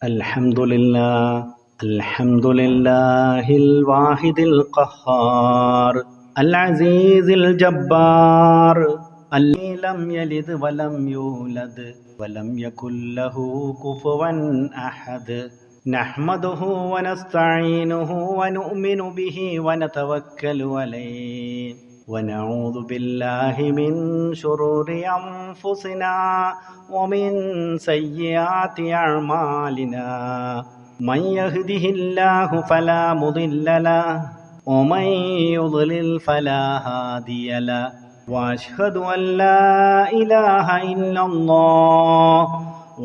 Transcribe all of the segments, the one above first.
الحمد لله الواحد القهار العزيز الجبار الذي لم يلد ولم يولد ولم يكن له كفوا أحد نحمده ونستعينه ونؤمن به ونتوكل عليه ونعوذ بالله من شرور أنفسنا ومن سيئات أعمالنا من يهده الله فلا مضل له ومن يضلل فلا هادي له وأشهد أن لا إله إلا الله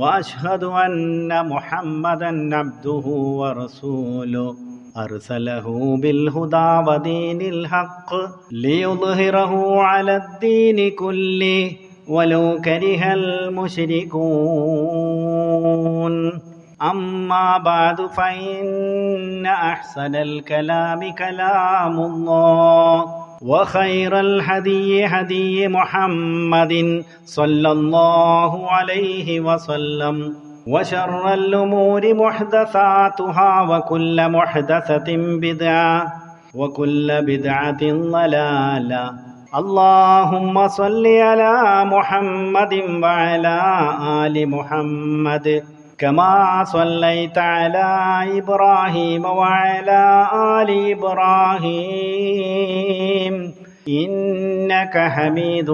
وأشهد أن محمدا عبده ورسوله أرسله بالهدى ودين الحق ليظهره على الدين كله ولو كره المشركون أما بعد فإن أحسن الكلام كلام الله وخير الهدي هدي محمد صلى الله عليه وسلم وشر الأمور محدثاتها وكل محدثة بدعة وكل بدعة ضلالة اللهم صل على محمد وعلى آل محمد كما صليت على إبراهيم وعلى آل إبراهيم إنك حميد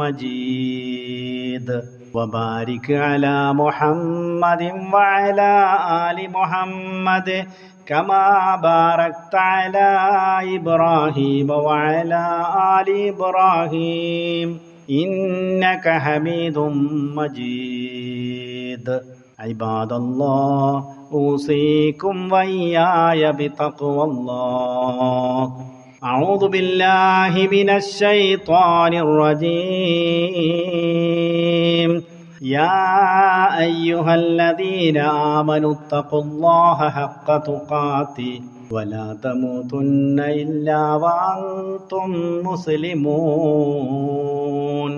مجيد وبارك على محمد وعلى آل محمد كما باركت على إبراهيم وعلى آل إبراهيم إنك حميد مجيد عباد الله أوصيكم وإياي بتقوى الله أعوذ بالله من الشيطان الرجيم يا أيها الذين آمنوا اتقوا الله حق تقاته ولا تموتن إلا وأنتم مسلمون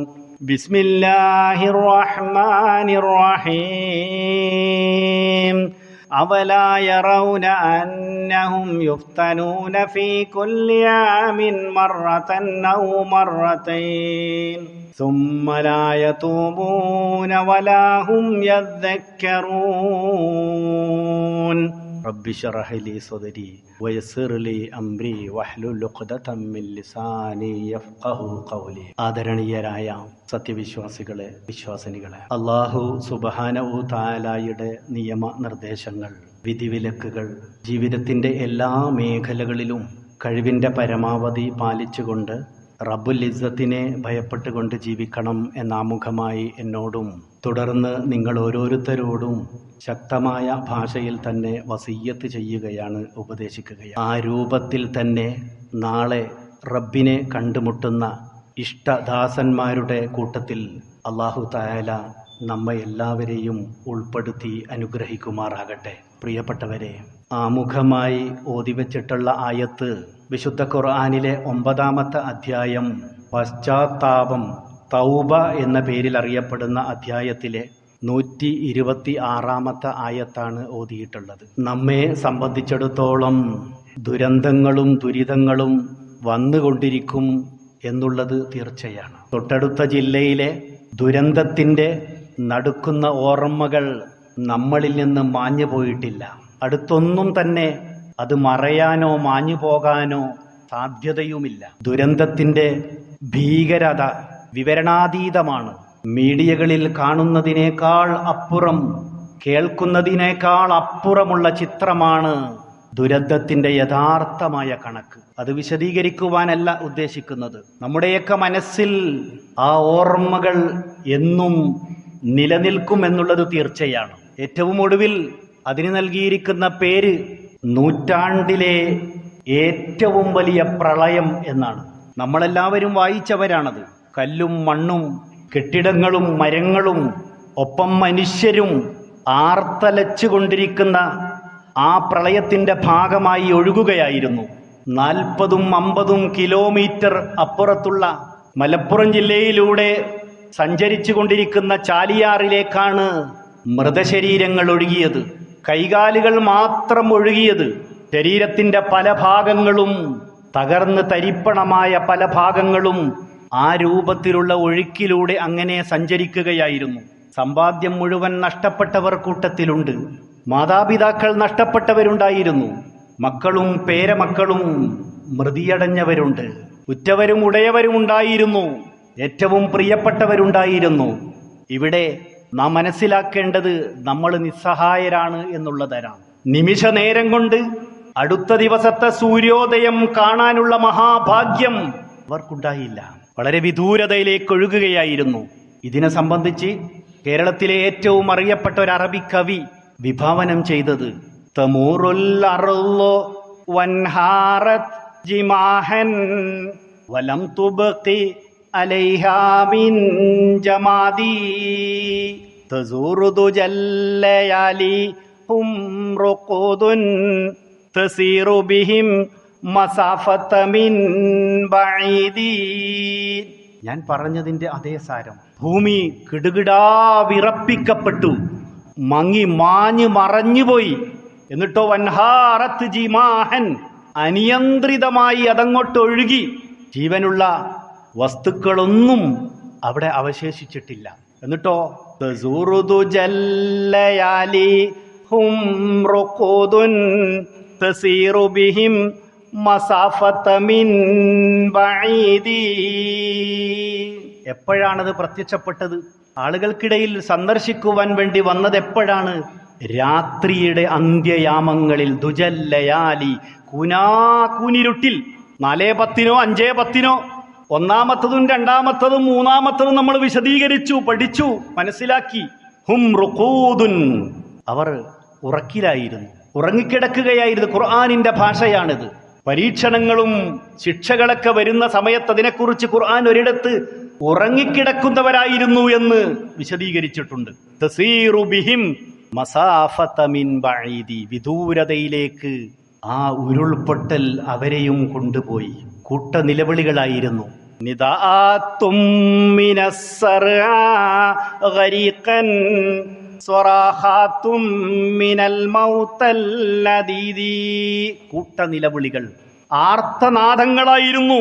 بسم الله الرحمن الرحيم أولا يرون أنهم يفتنون في كل عام مرة أو مرتين ثم لا يتوبون ولا هم يذكرون رب اشرح لي صدري ويسر لي أمري واحلل عقدة من لساني يفقهوا قولي ആദരണീയരായ സത്യവിശ്വാസികളെ വിശ്വാസിനികളെ അല്ലാഹു സുബ്ഹാനഹു തആലയുടെ നിയമ നിർദ്ദേശങ്ങൾ വിധിവിലക്കുകൾ ജീവിതത്തിന്റെ എല്ലാ മേഖലകളിലും കഴിവിന്റെ പരമാവധി പാലിച്ചുകൊണ്ട് റബ്ബുൽ ഇസ്സത്തിനെ ഭയപ്പെട്ടുകൊണ്ട് ജീവിക്കണം എന്നാമുഖമായി എന്നോടും തുടർന്ന് നിങ്ങൾ ഓരോരുത്തരോടും ശക്തമായ ഭാഷയിൽ തന്നെ വസിയ്യത്ത് ചെയ്യുകയാണ്, ഉപദേശിക്കുകയാണ്. ആ രൂപത്തിൽ തന്നെ നാളെ റബ്ബിനെ കണ്ടുമുട്ടുന്ന ഇഷ്ടദാസന്മാരുടെ കൂട്ടത്തിൽ അല്ലാഹു തആല നമ്മെ എല്ലാവരെയും ഉൾപ്പെടുത്തി അനുഗ്രഹിക്കുമാറാകട്ടെ. പ്രിയപ്പെട്ടവരെ, ആമുഖമായി ഓതിവെച്ചിട്ടുള്ള ആയത്ത് വിശുദ്ധ ഖുർആനിലെ 9-ാമത്തെ അധ്യായം പശ്ചാത്താപം തൗബ എന്ന പേരിൽ അറിയപ്പെടുന്ന അധ്യായത്തിലെ 126-ാമത്തെ ആയത്താണ് ഓതിയിട്ടുള്ളത്. നമ്മെ സംബന്ധിച്ചിടത്തോളം ദുരന്തങ്ങളും ദുരിതങ്ങളും വന്നുകൊണ്ടിരിക്കും എന്നുള്ളത് തീർച്ചയാണ്. തൊട്ടടുത്ത ജില്ലയിലെ ദുരന്തത്തിൻ്റെ നടുക്കുന്ന ഓർമ്മകൾ നമ്മളിൽ നിന്ന് മാഞ്ഞു പോയിട്ടില്ല. അടുത്തൊന്നും തന്നെ അത് മറയാനോ മാഞ്ഞു പോകാനോ സാധ്യതയുമില്ല. ദുരന്തത്തിൻ്റെ ഭീകരത വിവരണാതീതമാണ്. മീഡിയകളിൽ കാണുന്നതിനേക്കാൾ അപ്പുറം, കേൾക്കുന്നതിനേക്കാൾ അപ്പുറമുള്ള ചിത്രമാണ് ദുരന്തത്തിൻ്റെ യഥാർത്ഥമായ കണക്ക്. അത് വിശദീകരിക്കുവാനല്ല ഉദ്ദേശിക്കുന്നത്. നമ്മുടെയൊക്കെ മനസ്സിൽ ആ ഓർമ്മകൾ എന്നും നിലനിൽക്കും എന്നുള്ളത് തീർച്ചയാണ്. ഏറ്റവും ഒടുവിൽ അതിന് നൽകിയിരിക്കുന്ന പേര് നൂറ്റാണ്ടിലെ ഏറ്റവും വലിയ പ്രളയം എന്നാണ്. നമ്മളെല്ലാവരും വായിച്ചവരാണത്. കല്ലും മണ്ണും കെട്ടിടങ്ങളും മരങ്ങളും ഒപ്പം മനുഷ്യരും ആർത്തലച്ചു കൊണ്ടിരിക്കുന്ന ആ പ്രളയത്തിൻ്റെ ഭാഗമായി ഒഴുകുകയായിരുന്നു. 40-50 കിലോമീറ്റർ അപ്പുറത്തുള്ള മലപ്പുറം ജില്ലയിലൂടെ സഞ്ചരിച്ചു കൊണ്ടിരിക്കുന്ന ചാലിയാറിലേക്കാണ് മൃതശരീരങ്ങൾ ഒഴുകിയത്. കൈകാലുകൾ മാത്രം ഒഴുകിയത്. ശരീരത്തിന്റെ പല ഭാഗങ്ങളും തകർന്ന് തരിപ്പണമായ പല ഭാഗങ്ങളും ആ രൂപത്തിലുള്ള ഒഴുക്കിലൂടെ അങ്ങനെ സഞ്ചരിക്കുകയായിരുന്നു. സമ്പാദ്യം മുഴുവൻ നഷ്ടപ്പെട്ടവർ കൂട്ടത്തിലുണ്ട്. മാതാപിതാക്കൾ നഷ്ടപ്പെട്ടവരുണ്ടായിരുന്നു. മക്കളും പേരമക്കളും മൃതിയടഞ്ഞവരുണ്ട്. ഉറ്റവരും ഉടയവരും ഉണ്ടായിരുന്നു. ഏറ്റവും പ്രിയപ്പെട്ടവരുണ്ടായിരുന്നു. ഇവിടെ നാം മനസ്സിലാക്കേണ്ടത് നമ്മൾ നിസ്സഹായരാണ് എന്നുള്ളതാണ്. നിമിഷ നേരം കൊണ്ട് അടുത്ത ദിവസത്തെ സൂര്യോദയം കാണാനുള്ള മഹാഭാഗ്യം അവർക്കുണ്ടായില്ല. വളരെ വിദൂരതയിലേക്ക് ഒഴുകുകയായിരുന്നു. ഇതിനെ സംബന്ധിച്ച് കേരളത്തിലെ ഏറ്റവും അറിയപ്പെട്ട ഒരു അറബി കവി വിഭാവനം ചെയ്തത് തമൂറുൽ അർളു വൻഹാറത് ജിമാഹൻ വലം തുബ്ഖി അലൈഹാ മിൻ ജമാദി തസൂറു ദുജല്ലയാലി ഹും റുഖൂദുൻ തസീറു ബിഹിം മസാഫത മിൻ ബഈദി. ഞാൻ പറഞ്ഞതിന്റെ അതേ സാരം. ഭൂമി കിടുകിടാ വിറപ്പിക്കപ്പെട്ടു, മങ്ങി മാഞ്ഞു മറഞ്ഞുപോയി. എന്നിട്ടോ വൻഹാറത്ത് ജിമാഹൻ, അനിയന്ത്രിതമായി അതങ്ങോട്ട് ഒഴുകി. ജീവനുള്ള വസ്തുക്കളൊന്നും അവിടെ അവശേഷിച്ചിട്ടില്ല. എന്നിട്ടോ തസൂറുദു ജല്ലയാലി ഹും റുഖൂദുൻ തസീറു ബിഹിം മസാഫത മിൻ ബഈദി. എപ്പോഴാണത് പ്രത്യക്ഷപ്പെട്ടത്? ആളുകൾക്കിടയിൽ സന്ദർശിക്കുവാൻ വേണ്ടി വന്നത് എപ്പോഴാണ്? രാത്രിയുടെ അന്ത്യയാമങ്ങളിൽ. ദുജല്ലയാലി, കൂനിരുട്ടിൽ. 4:10 5:10 ഒന്നാമത്തതും രണ്ടാമത്തതും മൂന്നാമത്തതും നമ്മൾ വിശദീകരിച്ചു, പഠിച്ചു, മനസ്സിലാക്കി. ഹും റുഖൂദുൻ, അവർ ഉറക്കിലായിരുന്നു, ഉറങ്ങിക്കിടക്കുകയായിരുന്നു. ഖുർആനിന്റെ ഭാഷയാണിത്. പരീക്ഷണങ്ങളും ശിക്ഷകളൊക്കെ വരുന്ന സമയത്ത് അതിനെക്കുറിച്ച് ഖുർആൻ ഒരിടത്ത് ഉറങ്ങിക്കിടക്കുന്നവരായിരുന്നു എന്ന് വിശദീകരിച്ചിട്ടുണ്ട്. തസീറു ബിഹിം മസാഫത മിൻ ബഈദി, വിദൂരതയിലേക്ക് ആ ഉരുൾപൊട്ടൽ അവരെയും കൊണ്ടുപോയി. കൂട്ട നിലവിളികളായിരുന്നു. നിദാഅത്തും മിനസ്സർആ ഗരീഖൻ സ്വറാഖാത്തും മിനൽ മൗതല്ലദീദി. കൂട്ട നിലവിളികൾ, ആർത്തനാദങ്ങളായിരുന്നു.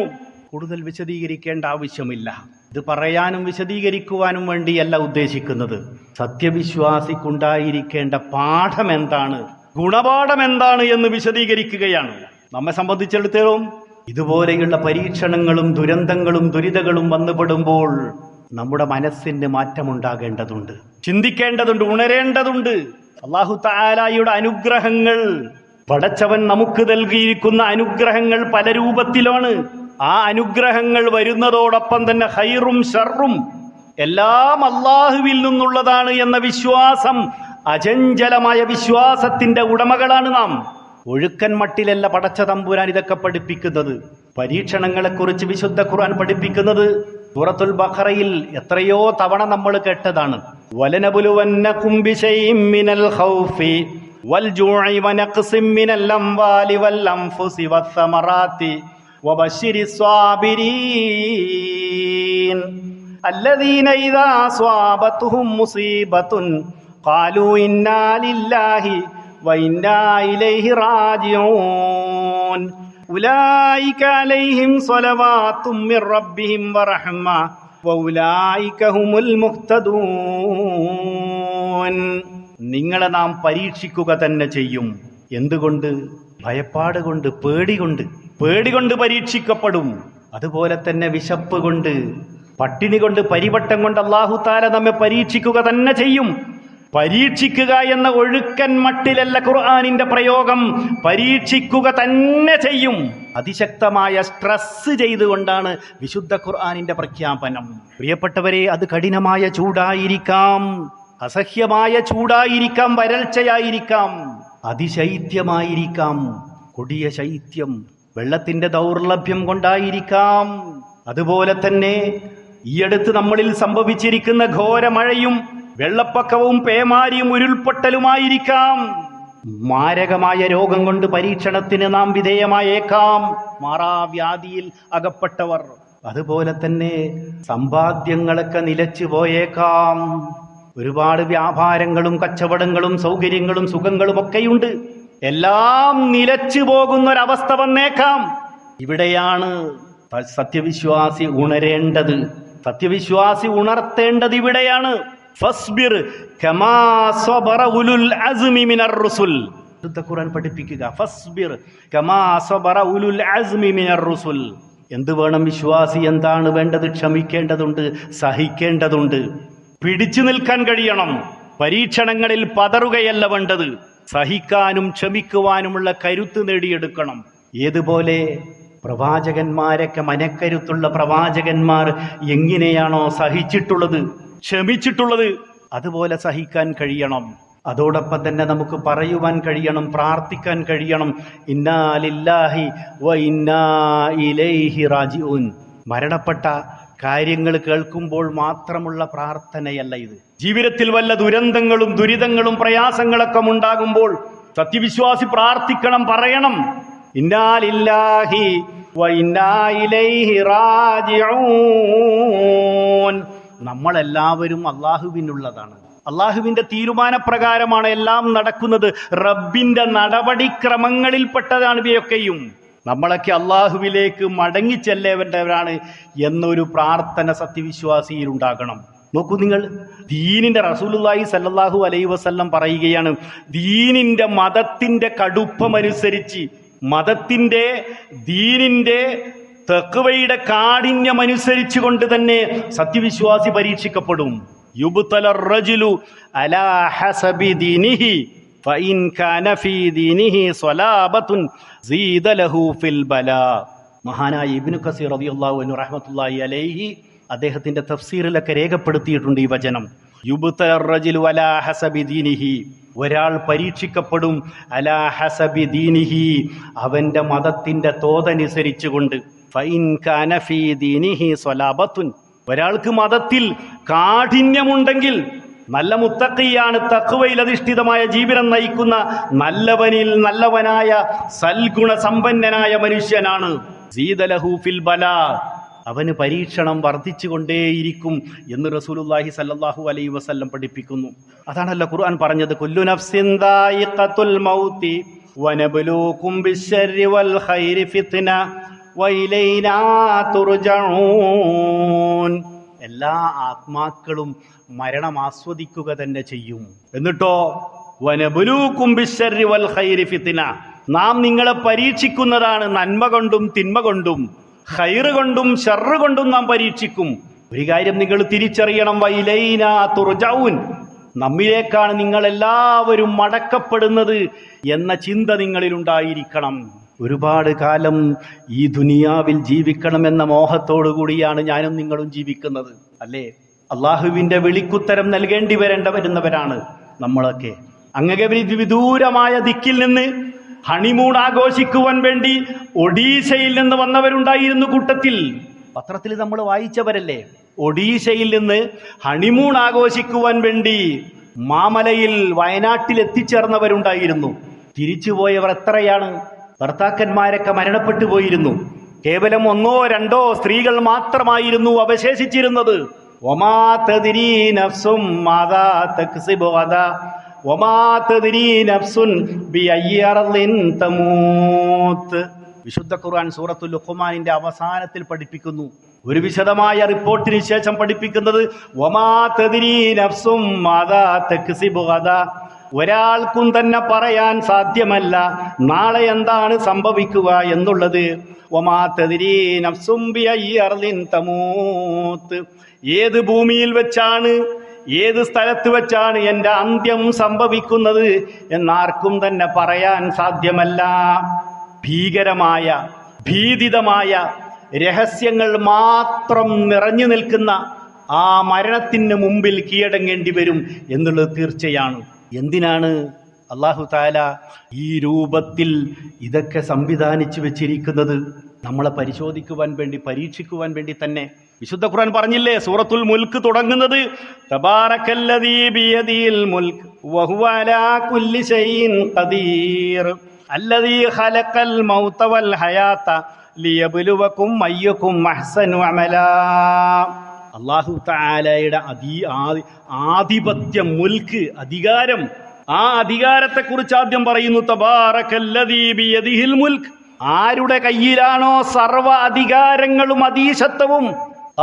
കൂടുതൽ വിശദീകരിക്കേണ്ട ആവശ്യമില്ല. ഇത് പറയാനും വിശദീകരിക്കുവാനും വേണ്ടിയല്ല ഉദ്ദേശിക്കുന്നത്. സത്യവിശ്വാസിക്കുണ്ടായിരിക്കേണ്ട പാഠം എന്താണ്, ഗുണപാഠം എന്താണ് എന്ന് വിശദീകരിക്കുകയാണ്. നമ്മെ സംബന്ധിച്ചിടത്തോളം ഇതുപോലെയുള്ള പരീക്ഷണങ്ങളും ദുരന്തങ്ങളും ദുരിതങ്ങളും വന്നുപെടുമ്പോൾ നമ്മുടെ മനസ്സിന് മാറ്റമുണ്ടാകേണ്ടതുണ്ട്, ചിന്തിക്കേണ്ടതുണ്ട്, ഉണരേണ്ടതുണ്ട്. അല്ലാഹു തആലയുടെ അനുഗ്രഹങ്ങൾ, പടച്ചവൻ നമുക്ക് നൽകിയിരിക്കുന്ന അനുഗ്രഹങ്ങൾ പല രൂപത്തിലാണ്. ആ അനുഗ്രഹങ്ങൾ വരുന്നതോടൊപ്പം തന്നെ ഖൈറും ഷർറും എല്ലാം അല്ലാഹുവിൽ നിന്നുള്ളതാണ് എന്ന വിശ്വാസം, അചഞ്ചലമായ വിശ്വാസത്തിന്റെ ഉടമകളാണ് നാം. ഒഴുക്കൻ മട്ടിലല്ല പടച്ച തമ്പുരാൻ ഇതൊക്കെ പഠിപ്പിക്കുന്നത്. പരീക്ഷണങ്ങളെക്കുറിച്ച് വിശുദ്ധ ഖുർആൻ പഠിപ്പിക്കുന്നത് സൂറത്തുൽ ബഖറയിൽ എത്രയോ തവണ നമ്മൾ കേട്ടതാണ്. വലനബുലുവന്നകും ബിശൈഇൻ മിനൽ ഖൗഫി വൽ ജൂഇ വനഖ്സിൻ മിനൽ അംവാലി വൽ അൻഫുസി വസ്സമറാത്തി വബശ്ശിരിസ് സ്വാബിരീൻ അല്ലദീന ഇദാ അസ്വാബതുഹും മുസീബത്തുൻ ഖാലൂ ഇന്നാ ലില്ലാഹി വഇന്നാ ഇലൈഹി റാജിഊൻ ഉലൈക അലൈഹിം സ്വലവാത്തും മിർ റബ്ബിഹിം വറഹ്മ വഉലൈക ഹുമുൽ മുഹ്തദൂൻ. നിങ്ങളെ നാം പരീക്ഷിക്കുക തന്നെ ചെയ്യും. എന്തുകൊണ്ട്? ഭയപ്പാട് കൊണ്ട്, പേടി കൊണ്ട് പരീക്ഷിക്കപ്പെടും. അതുപോലെ തന്നെ വിശപ്പ് കൊണ്ട്, പട്ടിണി കൊണ്ട്, പരിവട്ടം കൊണ്ട് അല്ലാഹു തആല നമ്മെ പരീക്ഷിക്കുക തന്നെ ചെയ്യും. പരീക്ഷിക്കുക എന്ന ഒഴുക്കൻ മട്ടിലല്ല ഖുർആനിന്റെ പ്രയോഗം. പരീക്ഷിക്കുക തന്നെ ചെയ്യും. അതിശക്തമായ സ്ട്രെസ് ചെയ്തുകൊണ്ടാണ് വിശുദ്ധ ഖുർആനിന്റെ പ്രഖ്യാപനം. പ്രിയപ്പെട്ടവരെ, അത് കഠിനമായ ചൂടായിരിക്കാം, അസഹ്യമായ ചൂടായിരിക്കാം, വരൾച്ചയായിരിക്കാം, അതിശൈത്യമായിരിക്കാം, കൊടിയ ശൈത്യം, വെള്ളത്തിന്റെ ദൗർലഭ്യം കൊണ്ടായിരിക്കാം. അതുപോലെ തന്നെ ഈയടുത്ത് നമ്മളിൽ സംഭവിച്ചിരിക്കുന്ന ഘോരമഴയും വെള്ളപ്പൊക്കവും പേമാരിയും ഉരുൾപൊട്ടലുമായിരിക്കാം. മാരകമായ രോഗം കൊണ്ട് പരീക്ഷണത്തിന് നാം വിധേയമായേക്കാം, മാറാവ്യാധിയിൽ അകപ്പെട്ടവർ. അതുപോലെ തന്നെ സമ്പാദ്യങ്ങളൊക്കെ നിലച്ചു പോയേക്കാം. ഒരുപാട് വ്യാപാരങ്ങളും കച്ചവടങ്ങളും സൗകര്യങ്ങളും സുഖങ്ങളും ഒക്കെയുണ്ട്. എല്ലാം നിലച്ചു പോകുന്നൊരവസ്ഥ വന്നേക്കാം. ഇവിടെയാണ് സത്യവിശ്വാസി ഉണരേണ്ടത്. സത്യവിശ്വാസി ഉണർത്തേണ്ടത് ഇവിടെയാണ്. ഫസ്ബിർ കമാ സബറ ഉലുൽ അസ്മി മിനർ റുസുൽ. ഖുർആൻ പഠിപ്പിക്കുക, ഫസ്ബിർ കമാ സബറ ഉലുൽ അസ്മി മിനർ റുസുൽ. എന്ത് വേണം വിശ്വാസി? എന്താണ് വേണ്ടത്? ക്ഷമിക്കേണ്ടതുണ്ട്, സഹിക്കേണ്ടതുണ്ട്, പിടിച്ചു നിൽക്കാൻ കഴിയണം. പരീക്ഷണങ്ങളിൽ പതറുകയല്ല വേണ്ടത്, സഹിക്കാനും ക്ഷമിക്കുവാനുമുള്ള കരുത്ത് നേടിയെടുക്കണം. ഏതുപോലെ പ്രവാചകന്മാരൊക്കെ, മനക്കരുത്തുള്ള പ്രവാചകന്മാർ എങ്ങനെയാണോ സഹിച്ചിട്ടുള്ളത്, ക്ഷമിച്ചിട്ടുള്ളത്, അതുപോലെ സഹിക്കാൻ കഴിയണം. അതോടൊപ്പം തന്നെ നമുക്ക് പറയുവാൻ കഴിയണം, പ്രാർത്ഥിക്കാൻ കഴിയണം, ഇന്നാ ലില്ലാഹി വ ഇന്നാ ഇലൈഹി റാജിഊൻ. മരണപ്പെട്ട കാര്യങ്ങൾ കേൾക്കുമ്പോൾ മാത്രമുള്ള പ്രാർത്ഥനയല്ല ഇത്. ജീവിതത്തിൽ വല്ല ദുരന്തങ്ങളും ദുരിതങ്ങളും പ്രയാസങ്ങളൊക്കെ ഉണ്ടാകുമ്പോൾ സത്യവിശ്വാസി പ്രാർത്ഥിക്കണം, പറയണം, ഇന്നാ ലില്ലാഹി വ ഇന്നാ ഇലൈഹി റാജിഊൻ. നമ്മളെല്ലാവരും അള്ളാഹുവിനുള്ളതാണ്. അള്ളാഹുവിന്റെ തീരുമാനപ്രകാരമാണ് എല്ലാം നടക്കുന്നത്. റബ്ബിന്റെ നടപടിക്രമങ്ങളിൽപ്പെട്ടതാണ് ഇവയൊക്കെയും. നമ്മളൊക്കെ അള്ളാഹുവിലേക്ക് മടങ്ങിച്ചെല്ലേണ്ടവരാണ് എന്നൊരു പ്രാർത്ഥന സത്യവിശ്വാസിയിൽ ഉണ്ടാകണം. നോക്കൂ നിങ്ങൾ, ദീനിന്റെ റസൂലുള്ളാഹി സല്ലല്ലാഹു അലൈഹി വസല്ലം പറയുകയാണ്, ദീനിന്റെ മതത്തിന്റെ കടുപ്പമനുസരിച്ച്, മതത്തിന്റെ ദീനിന്റെ തഖ്വയുടെ കാഠിന്യമനുസരിച്ച് കൊണ്ട് തന്നെ സത്യവിശ്വാസി പരീക്ഷിക്കപ്പെടും. യുബ്തലർ റജുലു അലാ ഹസബി ദീനിഹി ഫഇൻ കാന ഫീ ദീനിഹി സ്വലാബത്തുൻ സീദ ലഹു ഫിൽ ബലാ. മഹാനായ ഇബ്നു കസീർ റളിയല്ലാഹു അൻഹു റഹ്മത്തുള്ളാഹി അലൈഹി അദ്ദേഹത്തിന്റെ തഫ്സീറിലൊക്കെ രേഖപ്പെടുത്തിയിട്ടുണ്ട് ഈ വചനം. യുബ്തലർ റജുലു അലാ ഹസബി ദീനിഹി, ഒരാൾ പരീക്ഷിക്കപ്പെടും, അലാ ഹസബി ദീനിഹി, അവന്റെ മതത്തിന്റെ തോതനുസരിച്ചുകൊണ്ട്. ഫഇൻ കാന ഫീ ദീനിഹി സ്വലാബത്തുൻ, ഒരാൾക്ക് മതത്തിൽ കാഠിന്യമുണ്ടെങ്കിൽ, നല്ല മുത്തഖിയാണ്, തഖ്വയിൽ അധിഷ്ഠിതമായ ജീവിതം നയിക്കുന്ന നല്ലവനിൽ നല്ലവനായ സൽഗുണ സമ്പന്നനായ മനുഷ്യനാണ്, സീദ ലഹു ഫിൽ ബലാ, അവന് പരീക്ഷണം വർദ്ധിച്ചുകൊണ്ടേയിരിക്കും എന്ന് റസൂലുള്ളാഹി സല്ലല്ലാഹു അലൈഹി വസല്ലം പഠിപ്പിക്കുന്നു. അതാണല്ലോ ഖുർആൻ പറഞ്ഞത്, കുല്ലു നഫ്സിൻ ദായിഖത്തുൽ മൗതി വനബ്ലൂകും ബിശ്ശർരി വൽ ഖൈരി ഫിത്ന വഇലൈനാ തുർജഊൻ. എല്ലാ ആത്മാക്കളും മരണം ആസ്വദിക്കുക തന്നെ ചെയ്യും. എന്നിട്ടോ വനബ്ലൂകും ബിശ്ശർരി വൽ ഖൈരി ഫിത്ന, നാം നിങ്ങളെ പരീക്ഷിക്കുന്നതാണ്, നന്മ കൊണ്ടും തിന്മ കൊണ്ടും, ഖൈറ് കൊണ്ടും ശർറ് കൊണ്ടും നാം പരീക്ഷിക്കും. ഒരു കാര്യം നിങ്ങൾ തിരിച്ചറിയണം, വഇലൈനാ തുർജഊൻ, നമ്മിലേക്കാണ് നിങ്ങൾ എല്ലാവരും മടക്കപ്പെടുന്നത് എന്ന ചിന്ത നിങ്ങളിൽ ഉണ്ടായിരിക്കണം. ഒരുപാട് കാലം ഈ ദുനിയാവിൽ ജീവിക്കണമെന്ന മോഹത്തോടു കൂടിയാണ് ഞാനും നിങ്ങളും ജീവിക്കുന്നത്, അല്ലേ? അള്ളാഹുവിന്റെ വിളിക്കുത്തരം നൽകേണ്ടി വരുന്നവരാണ് നമ്മളൊക്കെ. അങ്ങേ വിദൂരമായ ദിക്കിൽ നിന്ന് ഹണിമൂൺ ആഘോഷിക്കുവാൻ വേണ്ടി ഒഡീഷയിൽ നിന്ന് വന്നവരുണ്ടായിരുന്നു കൂട്ടത്തിൽ. പത്രത്തിൽ നമ്മൾ വായിച്ചവരല്ലേ? ഒഡീഷയിൽ നിന്ന് ഹണിമൂൺ ആഘോഷിക്കുവാൻ വേണ്ടി മാമലയിൽ, വയനാട്ടിൽ എത്തിച്ചേർന്നവരുണ്ടായിരുന്നു. തിരിച്ചുപോയവർ എത്രയാണ്? ഭർത്താക്കന്മാരൊക്കെ മരണപ്പെട്ടു പോയിരുന്നു. കേവലം 1 or 2 സ്ത്രീകൾ മാത്രമായിരുന്നു അവശേഷിച്ചിരുന്നത്. വമാ തദ്രീ നഫ്സും മാദാ തക്സിബു ഗദാ വമാ തദ്രീ നഫ്സുൻ ബിഅയ്യി അർളിൻ തമൂത്ത്. വിശുദ്ധ ഖുർആൻ സൂറത്തുൽ ലുഖ്മാനിന്റെ അവസാനത്തിൽ പഠിപ്പിക്കുന്നു. ഒരു വിശദമായ റിപ്പോർട്ടിന് ശേഷം പഠിപ്പിക്കുന്നത്, വമാ തദ്രീ നഫ്സും മാദാ തക്സിബു ഗദാ, ഒരാൾക്കും തന്നെ പറയാൻ സാധ്യമല്ല നാളെ എന്താണ് സംഭവിക്കുക എന്നുള്ളത്. വമാ തദ്രീ നഫ്സും ബിഅയ്യി അർളിൻ തമൂത്ത്, ഏത് ഭൂമിയിൽ വെച്ചാണ്, ഏത് സ്ഥലത്ത് വെച്ചാണ് എൻ്റെ അന്ത്യം സംഭവിക്കുന്നത് എന്നാർക്കും തന്നെ പറയാൻ സാധ്യമല്ല. ഭീകരമായ, ഭീതിതമായ രഹസ്യങ്ങൾ മാത്രം നിറഞ്ഞു നിൽക്കുന്ന ആ മരണത്തിന് മുമ്പിൽ കീഴടങ്ങേണ്ടി വരും എന്നുള്ളത് തീർച്ചയാണ്. എന്തിനാണ് അല്ലാഹു തആല ഈ രൂപത്തിൽ ഇതൊക്കെ സംവിധാനിച്ചു വെച്ചിരിക്കുന്നത്? നമ്മളെ പരിശോധിക്കുവാൻ വേണ്ടി, പരീക്ഷിക്കുവാൻ വേണ്ടി തന്നെ. വിശുദ്ധ ഖുർആൻ പറഞ്ഞില്ലേ, സൂറത്തുൽ മുൽക്ക് തുടങ്ങുന്നത് തബാറക്കല്ലദീ ബിയദിൽ മുൽക്ക് വഹുവ അലാ കുല്ലി ശൈഇൻ ഖദീർ അല്ലദീ ഖലഖൽ മൗത വൽ ഹയാത ലിയബ്ലുവകും അയ്യുകും അഹ്സനു അമലാ. അല്ലാഹു തആലയുടെ ആധിപത്യം, മുൽക്ക്, അധികാരം, ആ അധികാരത്തെക്കുറിച്ച് ആദ്യം പറയുന്നു തബാറകല്ലദീ ബിയദിഹിൽ മുൽക്ക്. ആരുടെ കയ്യിലാണോ സർവ അധികാരങ്ങളും അധീശത്വവും,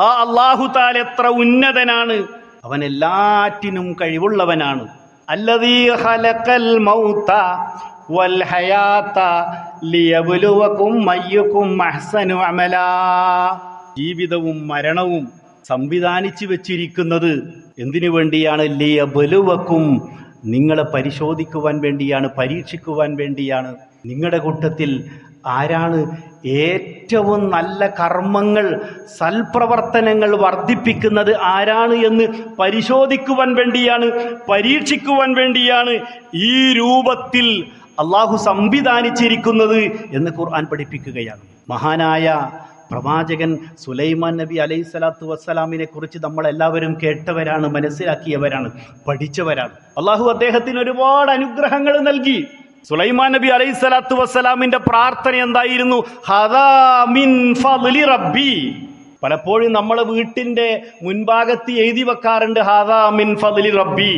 ആ അല്ലാഹു തആല എത്ര ഉന്നതനാണ്, അവൻ എല്ലാറ്റിനും കഴിവുള്ളവനാണ്. അല്ലദീ ഖലഖൽ മൗത വൽ ഹയാത ലിയബ്ലുവകും അയ്യുകും അഹ്സനു അമലാ. ജീവിതവും മരണവും സംവിധാനിച്ചു വെച്ചിരിക്കുന്നത് എന്തിനു വേണ്ടിയാണ്? ലിയബ്ലുവകും, നിങ്ങളെ പരിശോധിക്കുവാൻ വേണ്ടിയാണ്, പരീക്ഷിക്കുവാൻ വേണ്ടിയാണ്. നിങ്ങളുടെ കൂട്ടത്തിൽ ആരാണ് ഏറ്റവും നല്ല കർമ്മങ്ങൾ, സൽപ്രവർത്തനങ്ങൾ വർദ്ധിപ്പിക്കുന്നത് ആരാണ് എന്ന് പരിശോധിക്കുവാൻ വേണ്ടിയാണ്, പരീക്ഷിക്കുവാൻ വേണ്ടിയാണ് ഈ രൂപത്തിൽ അള്ളാഹു സംവിധാനിച്ചിരിക്കുന്നത് എന്ന് ഖുർആൻ പഠിപ്പിക്കുകയാണ്. മഹാനായ പ്രവാചകൻ സുലൈമാൻ നബി അലൈഹിസ്സലാത്തു വസ്സലാമിനെ കുറിച്ച് നമ്മളെല്ലാവരും കേട്ടവരാണ്, മനസ്സിലാക്കിയവരാണ്, പഠിച്ചവരാണ്. അള്ളാഹു അദ്ദേഹത്തിന് ഒരുപാട് അനുഗ്രഹങ്ങൾ നൽകി. സുലൈമാൻ നബി അലൈഹിസ്സലാത്തു വസ്സലാമിന്റെ പ്രാർത്ഥന എന്തായിരുന്നു? ഹദാ മിൻ ഫദ്ലി റബ്ബി. പലപ്പോഴും നമ്മളെ വീട്ടിന്റെ മുൻഭാഗത്ത് എഴുതി വെക്കാറുണ്ട് ഹദാ മിൻ ഫദ്ലി റബ്ബി.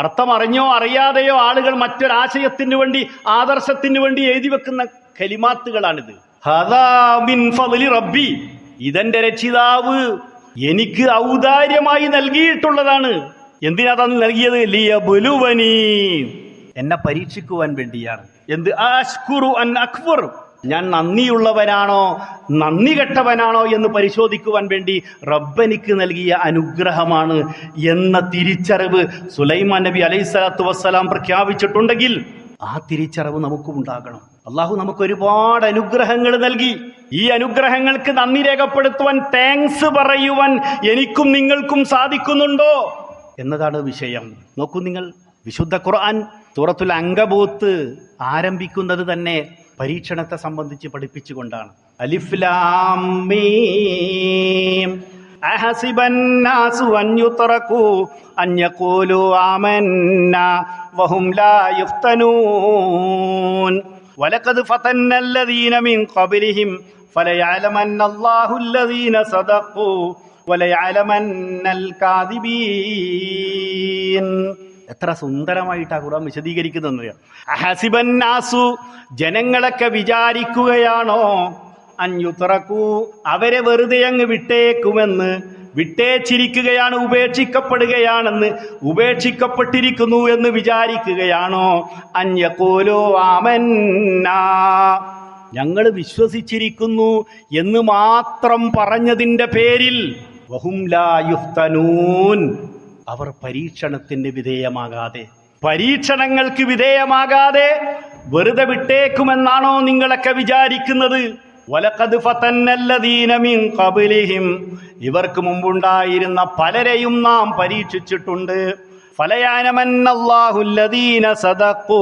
അർത്ഥം അറിഞ്ഞോ അറിയാതെയോ ആളുകൾ മറ്റൊരാശയത്തിന് വേണ്ടി, ആദർശത്തിന് വേണ്ടി എഴുതി വെക്കുന്ന കലിമാത്തുകളാണിത്. ഹദാ മിൻ ഫദ്ലി റബ്ബി, ഇതെന്റെ രക്ഷിതാവ് എനിക്ക് ഔദാര്യമായി നൽകിയിട്ടുള്ളതാണ്. എന്തിനാ നൽകിയത്? ലിയബ്ലുവനി, എന്നെ പരീക്ഷിക്കുവാൻ വേണ്ടിയാണ്. എന്ത്? അശ്കുറു അൻ അക്ഫുർ, ഞാൻ നന്ദിയുള്ളവനാണോ നന്ദി കെട്ടവനാണോ എന്ന് പരിശോധിക്കുവാൻ വേണ്ടി റബ്ബനിക്ക് നൽകിയ അനുഗ്രഹമാണ് എന്ന തിരിച്ചറിവ് സുലൈമാൻ നബി അലൈഹിസ്സലാത്തു വസ്സലാം പ്രഖ്യാപിച്ചിട്ടുണ്ടെങ്കിൽ ആ തിരിച്ചറിവ് നമുക്കും ഉണ്ടാകണം. അള്ളാഹു നമുക്ക് ഒരുപാട് അനുഗ്രഹങ്ങൾ നൽകി. ഈ അനുഗ്രഹങ്ങൾക്ക് നന്ദി രേഖപ്പെടുത്തുവാൻ, താങ്ക്സ് പറയുവാൻ എനിക്കും നിങ്ങൾക്കും സാധിക്കുന്നുണ്ടോ എന്നതാണ് വിഷയം. നോക്കൂ നിങ്ങൾ, വിശുദ്ധ ഖുർആൻ സൂറത്തുൽ അങ്കബൂത്ത് ആരംഭിക്കുന്നത് തന്നെ പരീക്ഷണത്തെ സംബന്ധിച്ച് പഠിപ്പിച്ചുകൊണ്ടാണ്. അലിഫ് ലാം മീം അഹസിബൻ നാസു അൻ യുത്രകൂ അൻ യഖൂലു ആമന്നാ വഹും ലാ യുഫ്തനൂൻ വലഖദ് ഫതന്നല്ലദീന മിൻ ഖബ്ലിഹിം ഫലയഅലമന്നല്ലാഹു അല്ലദീന സദഖൂ വലയഅലമന്നൽ കാദിബീൻ. എത്ര സുന്ദരമായിട്ടാ ഖുർആൻ വിശദീകരിക്കുന്നതെന്നറിയാം. അഹസിബൻ നാസു, ജനങ്ങളൊക്കെ വിചാരിക്കുകയാണോ, അൻ യുത്രകൂ, അവരെ വെറുതെ അങ്ങ് വിട്ടേക്കുമെന്ന്, വിട്ടേച്ചിരിക്കുകയാണ്, ഉപേക്ഷിക്കപ്പെടുകയാണെന്ന്, ഉപേക്ഷിക്കപ്പെട്ടിരിക്കുന്നു എന്ന് വിചാരിക്കുകയാണോ? അൻ യഖൂലു ആമന്നാ, ഞങ്ങൾ വിശ്വസിച്ചിരിക്കുന്നു എന്ന് മാത്രം പറഞ്ഞതിൻ്റെ പേരിൽ വഹും ലാ യുഫ്തനൂൻ, അവർ പരീക്ഷണത്തിന് വിധേയമാകാതെ, പരീക്ഷണങ്ങൾക്ക് വിധേയമാകാതെ വെറുതെ വിട്ടേക്കുമെന്നാണോ നിങ്ങളൊക്കെ വിചാരിക്കുന്നത്? വലഖദ് ഫതന്നല്ലദീന മിൻ ഖബ്ലിഹിം, ഇവർക്ക് മുമ്പുണ്ടായിരുന്ന പലരെയും നാം പരീക്ഷിച്ചിട്ടുണ്ട്. ഫലയഅലമന്നല്ലാഹു അല്ലദീന സദഖൂ,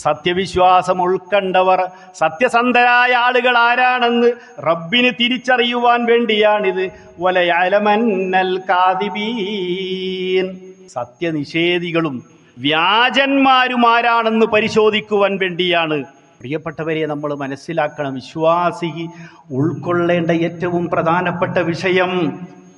സത്യവിശ്വാസം ഉൾക്കൊണ്ടവർ, സത്യസന്ധരായ ആളുകൾ ആരാണെന്ന് റബ്ബിന് തിരിച്ചറിയുവാൻ വേണ്ടിയാണിത്. വലയഅലമന്നൽ കാദിബീൻ, സത്യനിഷേധികളും വ്യാജന്മാരും ആരാണെന്ന് പരിശോധിക്കുവാൻ വേണ്ടിയാണ്. പ്രിയപ്പെട്ടവരെ, നമ്മൾ മനസ്സിലാക്കണം, വിശ്വാസി ഉൾക്കൊള്ളേണ്ട ഏറ്റവും പ്രധാനപ്പെട്ട വിഷയം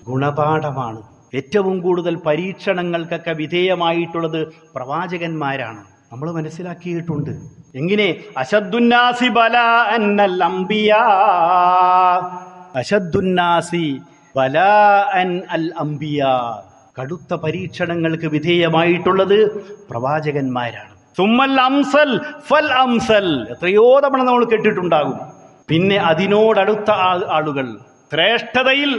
ഗുണപാഠമാണ്. ഏറ്റവും കൂടുതൽ പരീക്ഷണങ്ങൾക്കൊക്കെ വിധേയമായിട്ടുള്ളത് പ്രവാചകന്മാരാണ്. നമ്മൾ മനസ്സിലാക്കിയിട്ടുണ്ട്. എങ്ങനെ? അശദ്ദുന്നാസി ബലാഅൻ അൽ അംബിയാ, അശദ്ദുന്നാസി ബലാഅൻ അൽ അംബിയാ, കടുത്ത പരീക്ഷണങ്ങൾക്ക് വിധേയമായിട്ടുള്ളത് പ്രവാചകന്മാരാണ്. സുമ്മൽ അംസൽ ഫൽ അംസൽ, എത്രയോ തവണ നമ്മൾ കേട്ടിട്ടുണ്ടാകും. പിന്നെ അതിനോടടുത്ത ആളുകൾ, ശ്രേഷ്ഠതയിൽ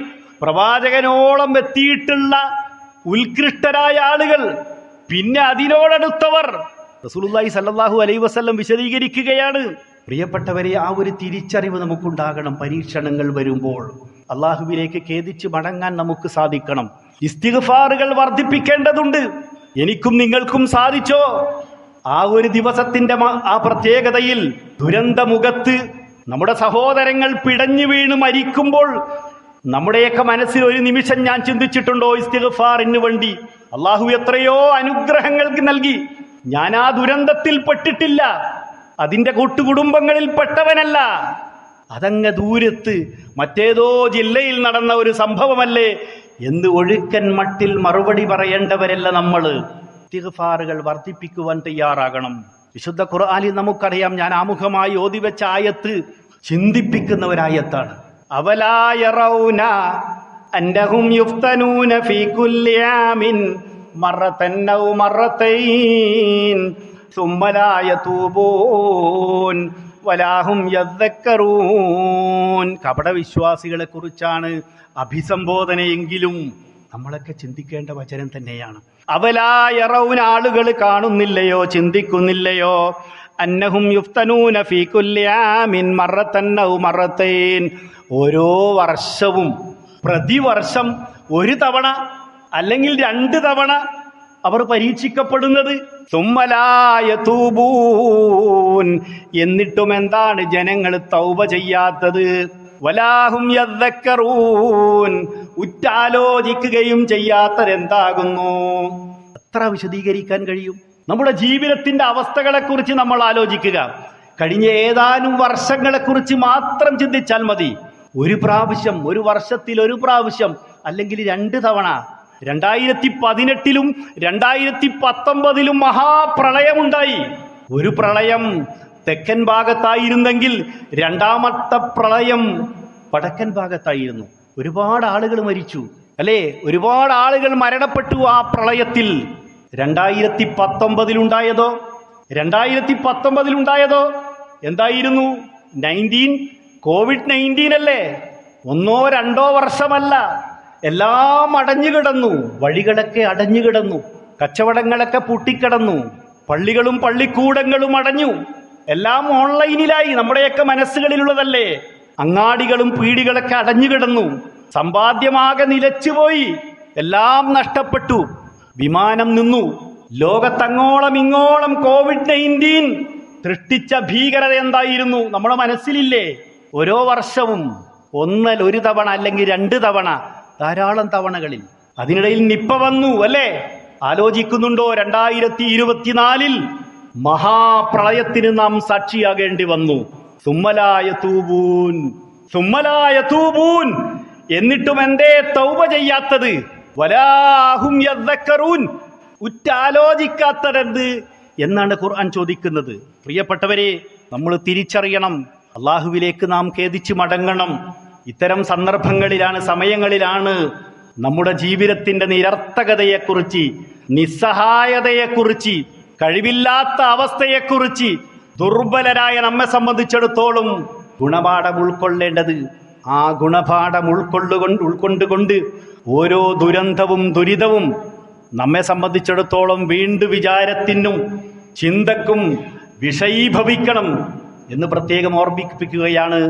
പ്രവാചകനോളം എത്തിയിട്ടുള്ള ഉത്കൃഷ്ടരായ ആളുകൾ, പിന്നെ അതിനോടടുത്തവർ. റസൂലുള്ളാഹി സ്വല്ലല്ലാഹു അലൈഹി വസല്ലം വിശദീകരിക്കുകയാണ്. പ്രിയപ്പെട്ടവരെ, ആ ഒരു തിരിച്ചറിവ് നമുക്കുണ്ടാകണം. പരീക്ഷണങ്ങൾ വരുമ്പോൾ അള്ളാഹുവിലേക്ക് ഖേദിച്ച് മടങ്ങാൻ നമുക്ക് സാധിക്കണം. ഇസ്തിഗ്ഫാറുകൾ വർദ്ധിപ്പിക്കേണ്ടതുണ്ട്. എനിക്കും നിങ്ങൾക്കും സാധിച്ചോ? ആ ഒരു ദിവസത്തിന്റെ ആ പ്രത്യേകതയിൽ ദുരന്തമുഖത്ത് നമ്മുടെ സഹോദരങ്ങൾ പിടഞ്ഞു വീണ് മരിക്കുമ്പോൾ നമ്മുടെയൊക്കെ മനസ്സിൽ ഒരു നിമിഷം ഞാൻ ചിന്തിച്ചിട്ടുണ്ടോ ഇസ്തിഗ്ഫാറിന് വേണ്ടി? അള്ളാഹു എത്രയോ അനുഗ്രഹങ്ങൾക്ക് നൽകി. ഞാൻ ആ ദുരന്തത്തിൽ പെട്ടിട്ടില്ല, അതിന്റെ കൂട്ടുകുടുംബങ്ങളിൽ പെട്ടവനല്ല. അതങ്ങ് ദൂരത്ത് മറ്റേതോ ജില്ലയിൽ നടന്ന ഒരു സംഭവമല്ലേ എന്ന് ഒഴുക്കൻ മട്ടിൽ മറുപടി പറയേണ്ടവരല്ല നമ്മൾ. ഇസ്തിഗ്ഫാറുകൾ വർദ്ധിപ്പിക്കുവാൻ തയ്യാറാകണം. വിശുദ്ധ ഖുർആനിൽ നമുക്കറിയാം, ഞാൻ ആമുഖമായി ഓതിവെച്ച ആയത്ത് ചിന്തിപ്പിക്കുന്ന ഒരായത്താണ്. അവലാ യറൗന അന്നഹും യുഫ്തനൂന ഫീ കുല്ലി ആമിൻ മറതൻ ഔ മറതൈൻ സുമ്മ ലാ യതൂബൂൻ വലാഹും യദ്ദക്കറൂൻ. കപടവിശ്വാസികളെ കുറിച്ചാണ് അഭിസംബോധനയെങ്കിലും നമ്മളൊക്കെ ചിന്തിക്കേണ്ട വചനം തന്നെയാണ്. അവലാ യറൗന, ആളുകൾ കാണുന്നില്ലയോ, ചിന്തിക്കുന്നില്ലയോ, അന്നഹും യുഫ്തനൂന ഫീ കുല്ലി ആമിൻ മറതൻ ഔ മറതൈൻ, ഓരോ വർഷവും പ്രതിവർഷം ഒരു തവണ അല്ലെങ്കിൽ 2 തവണ അവർ പരീക്ഷിക്കപ്പെടുന്നത്. സുമ്മ ലാ യതൂബൂൻ, എന്നിട്ടും എന്താണ് ജനങ്ങൾ തൗബ ചെയ്യാത്തത്? വലാഹും യദ്ദക്കറൂൻ, ഉറ്റാലോചിക്കുകയും ചെയ്യാത്തവരെന്താകുന്നു? എത്ര വിശദീകരിക്കാൻ കഴിയും? നമ്മുടെ ജീവിതത്തിന്റെ അവസ്ഥകളെക്കുറിച്ച് നമ്മൾ ആലോചിക്കുക. കഴിഞ്ഞ ഏതാനും വർഷങ്ങളെക്കുറിച്ച് മാത്രം ചിന്തിച്ചാൽ മതി. ഒരു പ്രാവശ്യം, ഒരു വർഷത്തിൽ ഒരു പ്രാവശ്യം അല്ലെങ്കിൽ 2 തവണ. 2018-ലും 2019-ലും മഹാപ്രളയമുണ്ടായി. ഒരു പ്രളയം തെക്കൻ ഭാഗത്തായിരുന്നെങ്കിൽ രണ്ടാമത്തെ പ്രളയം വടക്കൻ ഭാഗത്തായിരുന്നു. ഒരുപാട് ആളുകൾ മരിച്ചു, അല്ലേ? ഒരുപാട് ആളുകൾ മരണപ്പെട്ടു ആ പ്രളയത്തിൽ. 2019-ലുണ്ടായതോ എന്തായിരുന്നു? COVID-19 അല്ലേ? 1-2 വർഷമല്ല, എല്ലാം അടഞ്ഞുകിടന്നു. വഴികളൊക്കെ അടഞ്ഞുകിടന്നു, കച്ചവടങ്ങളൊക്കെ പൂട്ടിക്കിടന്നു, പള്ളികളും പള്ളിക്കൂടങ്ങളും അടഞ്ഞു. എല്ലാം ഓൺലൈനിലായി. നമ്മുടെയൊക്കെ മനസ്സുകളിലുള്ളതല്ലേ? അങ്ങാടികളും പീടികളൊക്കെ അടഞ്ഞുകിടന്നു. സമ്പാദ്യമാകെ നിലച്ചുപോയി, എല്ലാം നഷ്ടപ്പെട്ടു. വിമാനം നിന്നു. ലോകത്തങ്ങോളം ഇങ്ങോളം COVID-19 സൃഷ്ടിച്ച ഭീകരത എന്തായിരുന്നു നമ്മുടെ മനസ്സിലില്ലേ? ഓരോ വർഷവും ഒരു തവണ അല്ലെങ്കിൽ 2 തവണ, ധാരാളം തവണകളിൽ. അതിനിടയിൽ നിപ്പ വന്നു, അല്ലേ? ആലോചിക്കുന്നുണ്ടോ? 2024-ൽ മഹാപ്രളയത്തിന് നാം സാക്ഷിയാകേണ്ടി വന്നു. സുമ്മലായ തൂബൂൻ, എന്നിട്ടും എന്തേ തൗബ ചെയ്യാത്തത്? വലാഹും യദ്ദക്കറൂൻ, ഉറ്റാലോചിക്കാത്തതെന്ത് എന്നാണ് ഖുർആൻ ചോദിക്കുന്നത്. പ്രിയപ്പെട്ടവരെ, നമ്മൾ തിരിച്ചറിയണം, അള്ളാഹുവിലേക്ക് നാം ഖേദിച്ച് മടങ്ങണം. ഇത്തരം സന്ദർഭങ്ങളിലാണ്, സമയങ്ങളിലാണ് നമ്മുടെ ജീവിതത്തിന്റെ നിരർത്ഥകതയെക്കുറിച്ച്, നിസ്സഹായതയെക്കുറിച്ച്, കഴിവില്ലാത്ത അവസ്ഥയെക്കുറിച്ച് ദുർബലരായ നമ്മെ സംബന്ധിച്ചിടത്തോളം ഗുണപാഠം ഉൾക്കൊള്ളേണ്ടത്. ആ ഗുണപാഠം ഉൾക്കൊണ്ടുകൊണ്ട് ഓരോ ദുരിതവും നമ്മെ സംബന്ധിച്ചിടത്തോളം വീണ്ടും വിചാരത്തിനും ചിന്തക്കും വിഷയീഭവിക്കണം എന്ന് പ്രത്യേകം ഓർമ്മിപ്പിക്കുകയാണ്.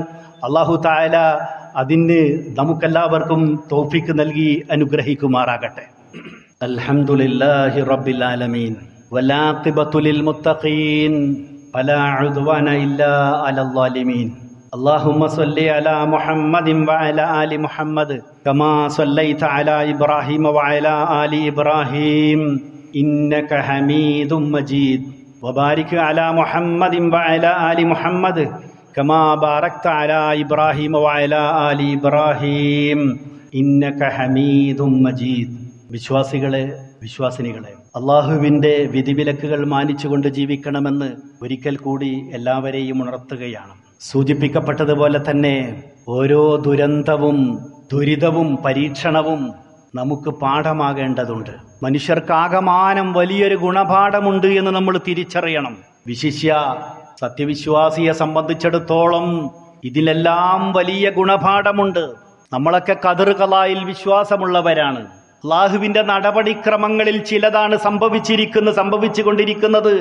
അല്ലാഹു തആല അതിന് നമുക്കെല്ലാവർക്കും തൗഫീഖ് നൽകി അനുഗ്രഹിക്കുമാറാകട്ടെ. അൽഹംദുലില്ലാഹി റബ്ബിൽ ആലമീൻ വലാഖിബത്തു ലിൽ മുത്തഖീൻ ഫലാ ഉദ്വാന ഇല്ലാ അലൽ ളാലിമീൻ. اللهم صل على محمد وعلى آل محمد كما صليت على إبراهيم وعلى آل إبراهيم إنك حميد مجيد وبارك على محمد وعلى آل محمد كما باركت على إبراهيم وعلى آل إبراهيم إنك حميد مجيد. വിശ്വാസിനികളെ, അള്ളാഹുവിൻ്റെ വിധിവിലക്കുകൾ മാനിച്ചുകൊണ്ട് ജീവിക്കണമെന്ന് ഒരിക്കൽ കൂടി എല്ലാവരെയും ഉണർത്തുകയാണ്. സൂചിപ്പിക്കപ്പെട്ടതുപോലെ തന്നെ ഓരോ ദുരിതവും പരീക്ഷണവും നമുക്ക് പാഠമാകേണ്ടതുണ്ട്. മനുഷ്യർക്കാകമാനം വലിയൊരു ഗുണപാഠമുണ്ട് എന്ന് നമ്മൾ തിരിച്ചറിയണം. വിശിഷ്യ സത്യവിശ്വാസിയെ സംബന്ധിച്ചിടത്തോളം ഇതിലെല്ലാം വലിയ ഗുണപാഠമുണ്ട്. നമ്മളൊക്കെ ഖദർ ഖലായിൽ വിശ്വാസമുള്ളവരാണ്. അള്ളാഹുവിൻ്റെ നടപടിക്രമങ്ങളിൽ ചിലതാണ് സംഭവിച്ചുകൊണ്ടിരിക്കുന്നത്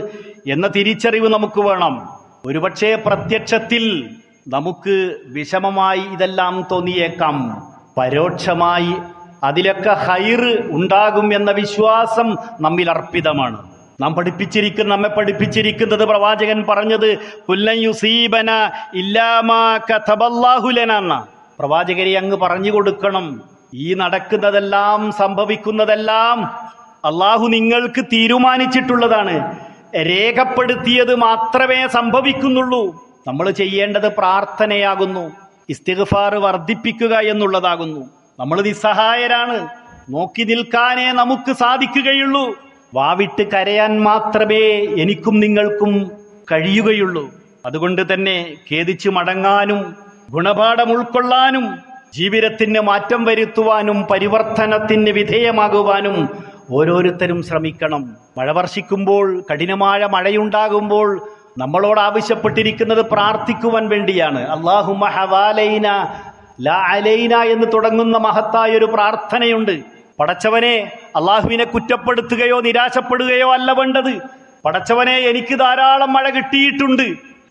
എന്ന തിരിച്ചറിവ് നമുക്ക് വേണം. ഒരുപക്ഷെ പ്രത്യക്ഷത്തിൽ നമുക്ക് വിഷമമായി ഇതെല്ലാം തോന്നിയേക്കാം. പരോക്ഷമായി അതിലൊക്കെ ഹൈറ് ഉണ്ടാകും എന്ന വിശ്വാസം നമ്മിൽ അർപ്പിതമാണ്. നമ്മെ പഠിപ്പിച്ചിരിക്കുന്നത് പ്രവാചകൻ പറഞ്ഞത് കുല്ലൻ യുസീബന ഇല്ലാ മാ കതബല്ലാഹു ലനാ എന്ന. പ്രവാചകരെ അങ്ങ് പറഞ്ഞു കൊടുക്കണം, ഈ നടക്കുന്നതെല്ലാം സംഭവിക്കുന്നതെല്ലാം അള്ളാഹു നിങ്ങൾക്ക് തീരുമാനിച്ചിട്ടുള്ളതാണ്, രേഖപ്പെടുത്തിയത് മാത്രമേ സംഭവിക്കുന്നുള്ളൂ. നമ്മൾ ചെയ്യേണ്ടത് പ്രാർത്ഥനയാകുന്നു, ഇസ്തിഗ്ഫാർ വർദ്ധിപ്പിക്കുക എന്നുള്ളതാകുന്നു. നമ്മൾ നിസ്സഹായരാണ്, നോക്കി നിൽക്കാനേ നമുക്ക് സാധിക്കുകയുള്ളൂ. വാവിട്ട് കരയാൻ മാത്രമേ എനിക്കും നിങ്ങൾക്കും കഴിയുകയുള്ളൂ. അതുകൊണ്ട് തന്നെ ഖേദിച്ചു മടങ്ങാനും ഗുണപാഠം ഉൾക്കൊള്ളാനും ജീവിതത്തിന് മാറ്റം വരുത്തുവാനും പരിവർത്തനത്തിന് വിധേയമാകുവാനും ഓരോരുത്തരും ശ്രമിക്കണം. മഴ വർഷിക്കുമ്പോൾ, കഠിനമായ മഴയുണ്ടാകുമ്പോൾ നമ്മളോട് ആവശ്യപ്പെട്ടിരിക്കുന്നത് പ്രാർത്ഥിക്കുവാൻ വേണ്ടിയാണ്. അല്ലാഹുമ്മ ഹവാലൈന ലാ അലൈന എന്ന് തുടങ്ങുന്ന മഹത്തായ ഒരു പ്രാർത്ഥനയുണ്ട്. പടച്ചവനെ, അള്ളാഹുവിനെ കുറ്റപ്പെടുത്തുകയോ നിരാശപ്പെടുകയോ അല്ല വേണ്ടത്. പടച്ചവനെ, എനിക്ക് ധാരാളം മഴ കിട്ടിയിട്ടുണ്ട്.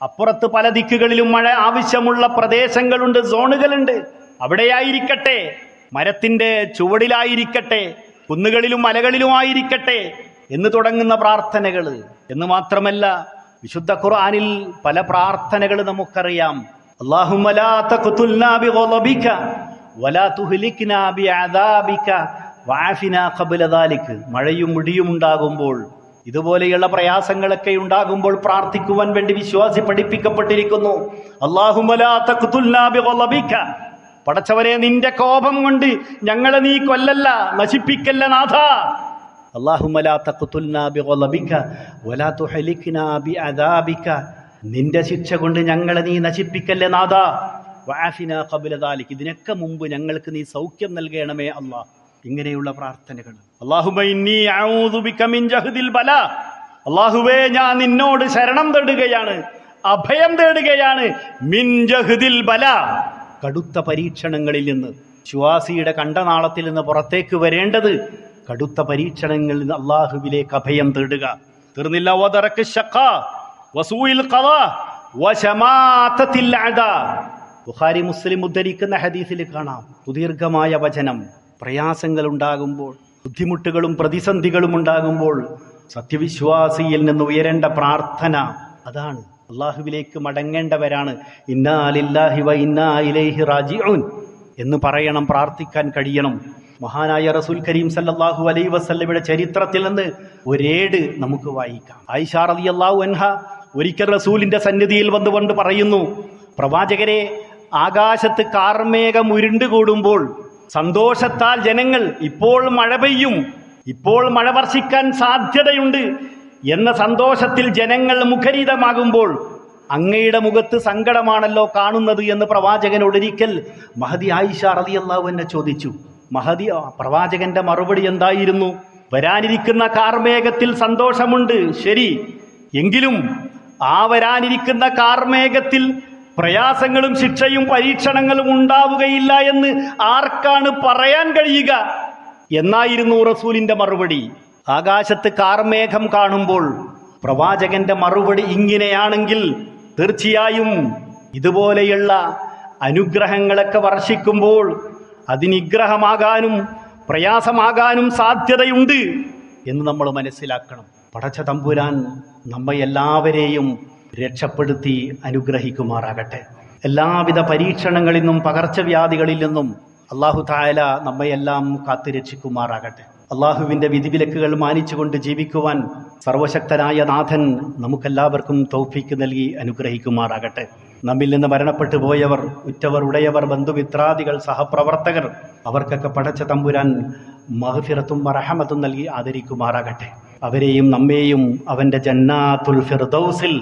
അപ്പുറത്ത് പല ദിക്കുകളിലും മഴ ആവശ്യമുള്ള പ്രദേശങ്ങളുണ്ട്, സോണുകളുണ്ട്. അവിടെയായിരിക്കട്ടെ, മരത്തിന്റെ ചുവടിലായിരിക്കട്ടെ, കുന്നുകളിലും മലകളിലുമായിരിക്കട്ടെ എന്ന് തുടങ്ങുന്ന പ്രാർത്ഥനകൾ. എന്ന് മാത്രമല്ല, വിശുദ്ധ ഖുർആനിൽ പല പ്രാർത്ഥനകൾ നമുക്കറിയാം. അല്ലാഹുമ്മ ലാ തഖ്തുൽനാ ബിഗളബിക വലാ തുഹ്ലിക്നാ ബിഅദാബിക വഅഫിനാ ഖബ്ല ദാലിക. മഴയും മുടിയും ഉണ്ടാകുമ്പോൾ, ഇതുപോലെയുള്ള പ്രയാസങ്ങളൊക്കെ ഉണ്ടാകുമ്പോൾ പ്രാർത്ഥിക്കുവാൻ വേണ്ടി വിശ്വാസി പഠിപ്പിക്കപ്പെട്ടിരിക്കുന്നു. അല്ലാഹുമ്മ ലാ തഖ്തുൽനാ ബിഗളബിക, പടച്ചവനെ, നിന്റെ കോപം കൊണ്ട് ഞങ്ങളെ നീ കൊല്ലല്ല, നശിപ്പിക്കല്ല നാഥ. അല്ലാഹുമ്മ ലാ തഖ്തുൽനാ ബിഗളബിക വലാ തുഹ്ലിക്നാ ബിഅദാബിക, നിന്റെ ശിക്ഷ കൊണ്ട് ഞങ്ങളെ നീ നശിപ്പിക്കല്ലേ നാഥ. വഅഫിനാ ഖബ്ല ദാലിക, ഇതിനൊക്കെ മുമ്പ് ഞങ്ങൾക്ക് നീ സൗഖ്യം നൽകണമേ അല്ലാഹ്. ഇങ്ങനെയുള്ള പ്രാർത്ഥനകൾ. അല്ലാഹുമ്മ ഇന്നി അഊദു ബിക മിൻ ജഹദിൽ ബലാ, അല്ലാഹുവേ, ഞാൻ നിന്നോട് ശരണം തേടുകയാണ്, അഭയം തേടുകയാണ്. മിൻ ജഹദിൽ ബലാ, കടുത്ത പരീക്ഷണങ്ങളിൽ നിന്ന്. വിശ്വാസിയുടെ കണ്ടനാളത്തിൽ നിന്ന് പുറത്തേക്ക് വരേണ്ടത് കടുത്ത പരീക്ഷണങ്ങളിൽ നിന്ന് അല്ലാഹുവിലേക്ക് അഭയം തേടുക. തീർന്നില്ല. വദറക ശഖാ വസൂഇൽ ഖദാ വശമാതത്തിൽ അദാ. ബുഖാരി മുസ്ലിം ഉദ്ധരിക്കുന്ന ഹദീസിൽ കാണാം സുദീർഘമായ വചനം. പ്രയാസങ്ങൾ ഉണ്ടാകുമ്പോൾ, ബുദ്ധിമുട്ടുകളും പ്രതിസന്ധികളും ഉണ്ടാകുമ്പോൾ സത്യവിശ്വാസിയിൽ നിന്ന് ഉയരേണ്ട പ്രാർത്ഥന അതാണ്. അള്ളാഹുവിലേക്ക് മടങ്ങേണ്ടവരാണ്. ഇന്നാ ലില്ലാഹി വ ഇന്നാ ഇലൈഹി റാജിഊൻ എന്ന് പറയണം, പ്രാർത്ഥിക്കാൻ കഴിയണം. മഹാനായ റസൂൽ കരീം സല്ലല്ലാഹു അലൈഹി വസല്ലമയുടെ ചരിത്രത്തിൽ നിന്ന് ഒരേട് നമുക്ക് വായിക്കാം. ആയിഷ റളിയല്ലാഹു അൻഹ ഒരിക്കൽ റസൂലിന്റെ സന്നിധിയിൽ വന്നുകൊണ്ട് പറയുന്നു, പ്രവാചകരെ, ആകാശത്ത് കാർമേഘം ഉരുണ്ടുകൂടുമ്പോൾ സന്തോഷത്താൽ ജനങ്ങൾ ഇപ്പോൾ മഴ പെയ്യും, ഇപ്പോൾ മഴ വർഷിക്കാൻ സാധ്യതയുണ്ട് എന്ന സന്തോഷത്തിൽ ജനങ്ങൾ മുഖരിതമാകുമ്പോൾ അങ്ങയുടെ മുഖത്ത് സങ്കടമാണല്ലോ കാണുന്നത് എന്ന് പ്രവാചകനോട് ഒരിക്കൽ മഹദി ആയിഷ റളിയല്ലാഹു അൻഹ ചോദിച്ചു. മഹദി പ്രവാചകന്റെ മറുപടി എന്തായിരുന്നു? വരാനിരിക്കുന്ന കാർമേഘത്തിൽ സന്തോഷമുണ്ട്, ശരി, എങ്കിലും ആ വരാനിരിക്കുന്ന കാർമേഘത്തിൽ പ്രയാസങ്ങളും ശിക്ഷയും പരീക്ഷണങ്ങളും ഉണ്ടാവുകയില്ല എന്ന് ആർക്കാണ് പറയാൻ കഴിയുക എന്നായിരുന്നു റസൂലിന്റെ മറുപടി. ആകാശത്ത് കാർമേഘം കാണുമ്പോൾ പ്രവാചകന്റെ മറുപടി ഇങ്ങനെയാണെങ്കിൽ തീർച്ചയായും ഇതുപോലെയുള്ള അനുഗ്രഹങ്ങളൊക്കെ വർഷിക്കുമ്പോൾ അത് നിഗ്രഹമാകാനും പ്രയാസമാകാനും സാധ്യതയുണ്ട് എന്ന് നമ്മൾ മനസ്സിലാക്കണം. പടച്ച തമ്പുരാൻ നമ്മെ എല്ലാവരെയും രക്ഷപ്പെടുത്തി അനുഗ്രഹിക്കുമാറാകട്ടെ. എല്ലാവിധ പരീക്ഷണങ്ങളിൽ നിന്നും പകർച്ചവ്യാധികളിൽ നിന്നും അല്ലാഹു തആല നമ്മയെല്ലാം കാത്തുരക്ഷിക്കുമാറാകട്ടെ. അള്ളാഹുവിൻ്റെ വിധിവിലക്കുകൾ മാനിച്ചുകൊണ്ട് ജീവിക്കുവാൻ സർവശക്തനായ നാഥൻ നമുക്കെല്ലാവർക്കും തൗഫീക്ക് നൽകി അനുഗ്രഹിക്കുമാറാകട്ടെ. നമ്മിൽ നിന്ന് മരണപ്പെട്ടു പോയവർ, ഉറ്റവർ, ഉടയവർ, ബന്ധുമിത്രാദികൾ, സഹപ്രവർത്തകർ, അവർക്കൊക്കെ പടച്ച തമ്പുരാൻ മഗ്ഫിറത്തും റഹ്മത്തും നൽകി ആദരിക്കുമാറാകട്ടെ. അവരെയും നമ്മെയും അവൻ്റെ ജന്നാത്തുൽ ഫിർദൗസിൽ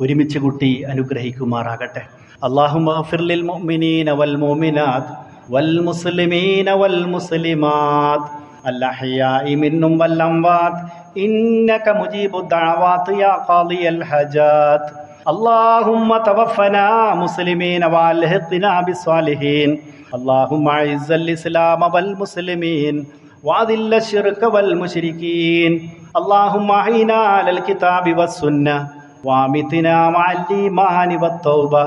ഒരുമിച്ച് കൂട്ടി അനുഗ്രഹിക്കുമാറാകട്ടെ. അല്ലാഹുമ്മ ഗ്ഫിർ ലിൽ മുഅ്മിനീന വൽ മുഅ്മിനാത്ത് വൽ മുസ്ലിമീന വൽ മുസ്ലിമാത്ത് الأحياء منهم والأموات إنك مجيب الدعوات يا قاضي الحاجات اللهم توفنا مسلمين والحقنا بالصالحين اللهم أعز الإسلام والمسلمين وأذل الشرك والمشركين اللهم أعنا على الكتاب والسنة وأمتنا مع الإيمان والتوبة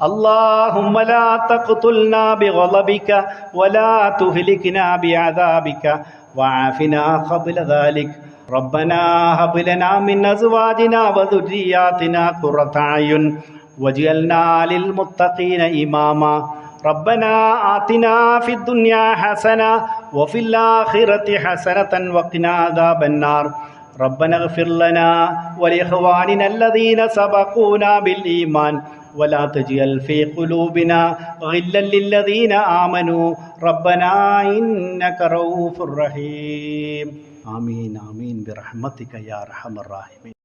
اللهم لا تقتلنا بغضبك ولا تهلكنا بعذابك وعافنا قبل ذلك ربنا هب لنا من أزواجنا وذرياتنا قرة أعين واجعلنا للمتقين إماما ربنا آتنا في الدنيا حسنة وفي الآخرة حسنة وقنا عذاب النار ربنا اغفر لنا ولإخواننا الذين سبقونا بالإيمان ولا تجعل في قلوبنا غلا للذين آمنوا ربنا إنك رؤوف رحيم. آمين آمين برحمتك يا أرحم الراحمين.